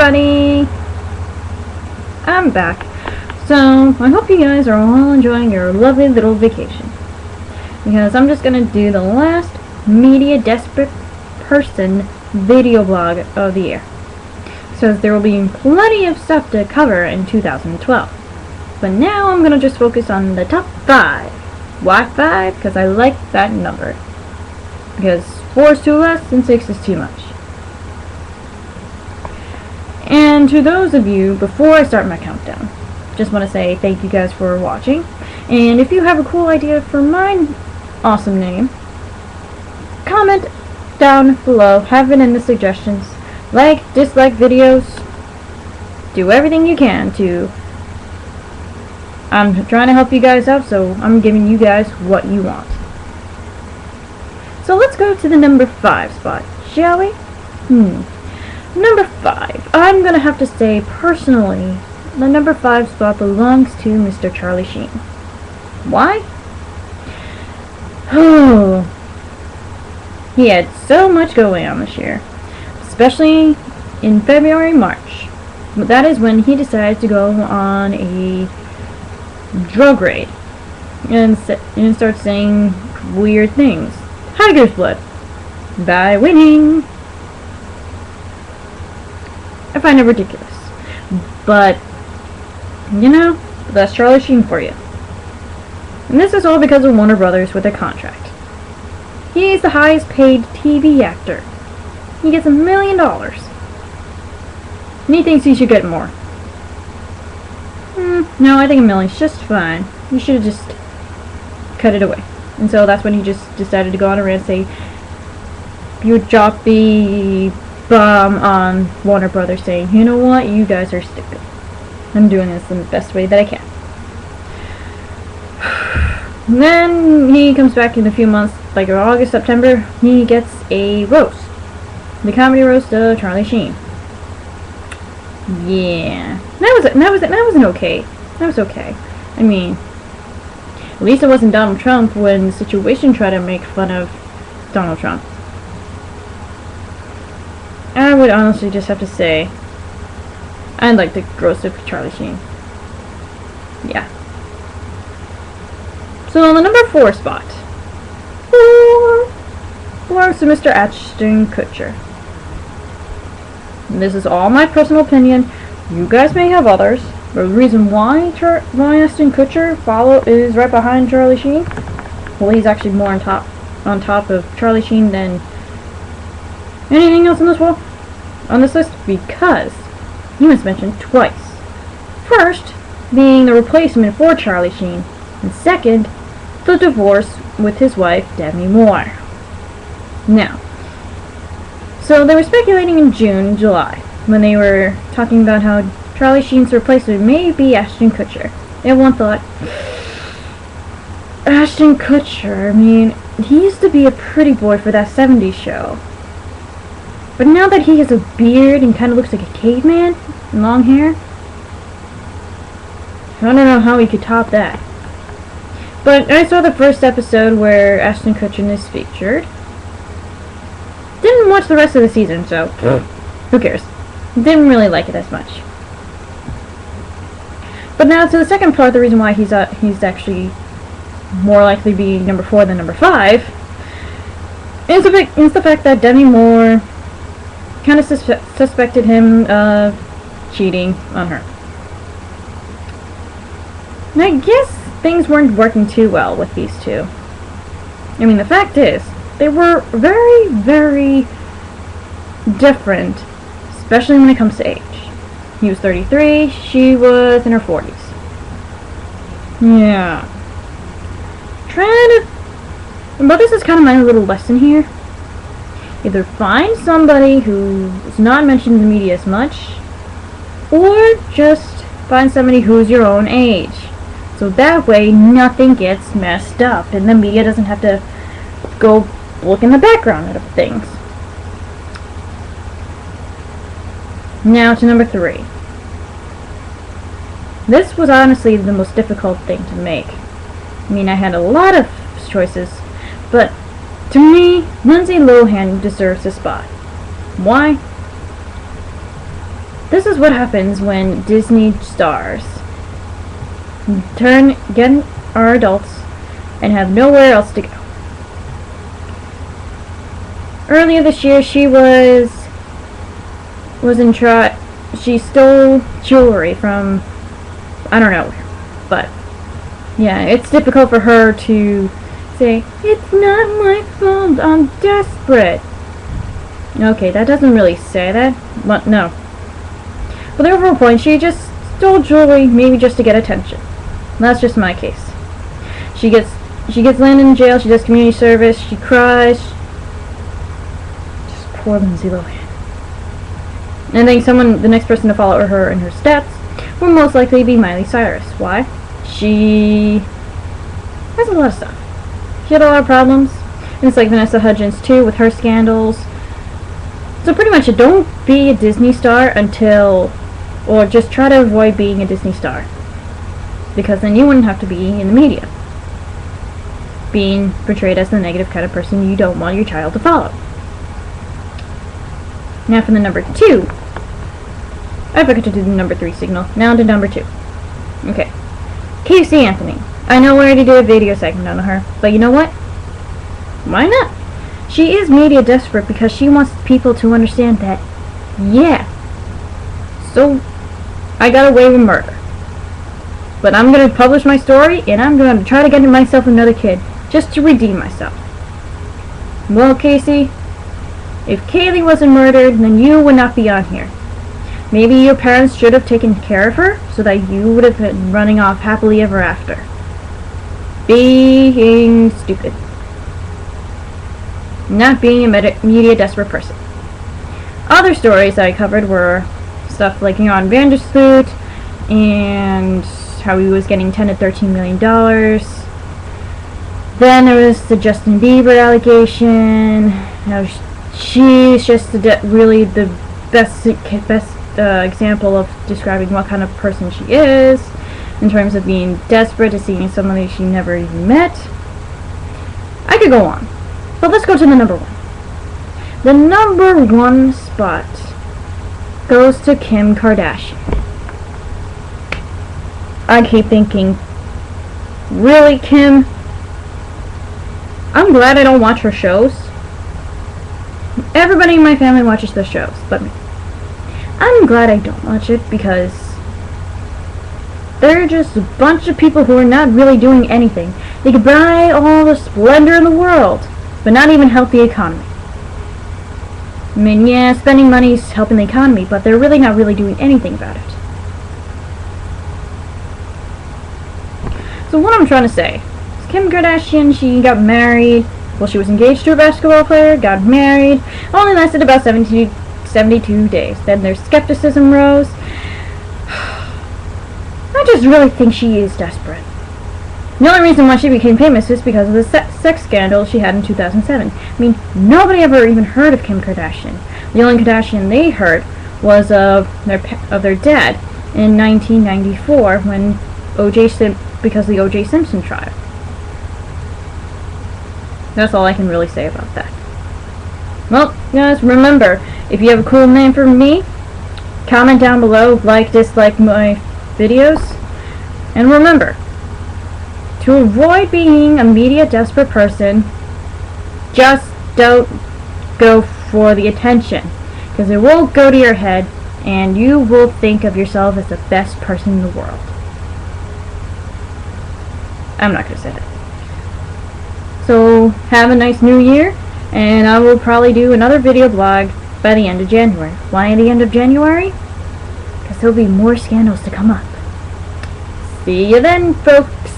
everybody! I'm back. So, I hope you guys are all enjoying your lovely little vacation. Because I'm just gonna do the last media desperate person video blog of the year. So there will be plenty of stuff to cover in 2012. But now I'm gonna just focus on the top 5. Why 5? Because I like that number. Because 4 is too less and 6 is too much. And to those of you, before I start my countdown, just want to say thank you guys for watching. And if you have a cool idea for my awesome name, comment down below, have it in the suggestions. Like, dislike videos, do everything you can to... I'm trying to help you guys out, so I'm giving you guys what you want. So let's go to the number 5 spot, shall we? Number 5. I'm gonna have to say, personally, the number 5 spot belongs to Mr. Charlie Sheen. Why? Oh, he had so much going on this year, especially in February, March. That is when he decided to go on a drug raid and start saying weird things. Tiger's blood by winning. I find it ridiculous. But, you know, that's Charlie Sheen for you. And this is all because of Warner Brothers with their contract. He is the highest paid TV actor. He gets $1 million. And he thinks he should get more. No, I think $1 million is just fine. You should have just cut it away. And so that's when he just decided to go on a rant and say, you would drop the bomb on Warner Brothers saying, you know what, you guys are stupid. I'm doing this in the best way that I can. Then he comes back in a few months, like August, September, he gets a roast. The comedy roast of Charlie Sheen. Yeah. That wasn't okay. That was okay. I mean, at least it wasn't Donald Trump when the Situation tried to make fun of Donald Trump. I would honestly just have to say, I'd like the roast of Charlie Sheen. Yeah. So on the number 4 spot, belongs to Mr. Ashton Kutcher. And this is all my personal opinion. You guys may have others. But the reason why Ashton Kutcher is right behind Charlie Sheen, well, he's actually more on top of Charlie Sheen than anything else on this list, because he was mentioned twice. First, being the replacement for Charlie Sheen, and second, the divorce with his wife, Demi Moore. Now, so they were speculating in June and July, when they were talking about how Charlie Sheen's replacement may be Ashton Kutcher. Everyone thought, Ashton Kutcher, I mean, he used to be a pretty boy for that 70s show. But now that he has a beard and kind of looks like a caveman, and long hair, I don't know how he could top that. But I saw the first episode where Ashton Kutcher is featured. Didn't watch the rest of the season, so who cares? Didn't really like it as much. But now to the second part, the reason why he's actually more likely to be number 4 than number 5 is the fact that Demi Moore kind of suspected him of cheating on her. And I guess things weren't working too well with these two. I mean, the fact is, they were very, very different, especially when it comes to age. He was 33, she was in her 40s. Yeah. But this is kind of my little lesson here. Either find somebody who is not mentioned in the media as much, or just find somebody who's your own age. So that way, nothing gets messed up, and the media doesn't have to go look in the background of things. Now to number 3. This was honestly the most difficult thing to make. I mean, I had a lot of choices, but to me, Lindsay Lohan deserves a spot. Why? This is what happens when Disney stars are adults and have nowhere else to go. Earlier this year, she she stole jewelry from, I don't know where, but yeah, it's difficult for her to say, "It's not my fault, I'm desperate." Okay, that doesn't really say that, but no. But the overall point, she just stole jewelry, maybe just to get attention. That's just my case. She gets landed in jail, she does community service, she cries. Just poor Lindsay Lohan. And then the next person to follow her in her steps will most likely be Miley Cyrus. Why? She has a lot of stuff. She had a lot of problems. And it's like Vanessa Hudgens too, with her scandals. So pretty much, don't be a Disney star or just try to avoid being a Disney star. Because then you wouldn't have to be in the media, being portrayed as the negative kind of person you don't want your child to follow. Now for the number 2. I forgot to do the number 3 signal. Now to number 2. Okay. Casey Anthony. I know we already did a video segment on her, but you know what? Why not? She is media desperate because she wants people to understand that, yeah, so I got away with murder. But I'm going to publish my story, and I'm going to try to get myself another kid, just to redeem myself. Well, Casey, if Kaylee wasn't murdered, then you would not be on here. Maybe your parents should have taken care of her, so that you would have been running off happily ever after. Being stupid. Not being a media desperate person. Other stories I covered were stuff like Jan Vandersloot and how he was getting $10 to $13 million. Then there was the Justin Bieber allegation. How she's just really the best example of describing what kind of person she is in terms of being desperate to seeing somebody she never even met. I could go on. But let's go to the number 1. The number 1 spot goes to Kim Kardashian. I keep thinking, really, Kim? I'm glad I don't watch her shows. Everybody in my family watches the shows, but me. I'm glad I don't watch it because they're just a bunch of people who are not really doing anything. They could buy all the splendor in the world, but not even help the economy. I mean, yeah, spending money is helping the economy, but they're really not really doing anything about it. So what I'm trying to say is Kim Kardashian, she got married. Well, she was engaged to a basketball player, got married. Only lasted about 72 days. Then their skepticism rose. I just really think she is desperate. The only reason why she became famous is because of the sex scandal she had in 2007. I mean, nobody ever even heard of Kim Kardashian. The only Kardashian they heard was of their dad in 1994 when because of the O.J. Simpson trial. That's all I can really say about that. Well, guys, remember, if you have a cool name for me, comment down below, like, dislike my videos, and remember, to avoid being a media desperate person, just don't go for the attention, because it will go to your head, and you will think of yourself as the best person in the world. I'm not going to say that. So, have a nice new year, and I will probably do another video blog by the end of January. Why the end of January? Because there'll be more scandals to come up. See you then, folks!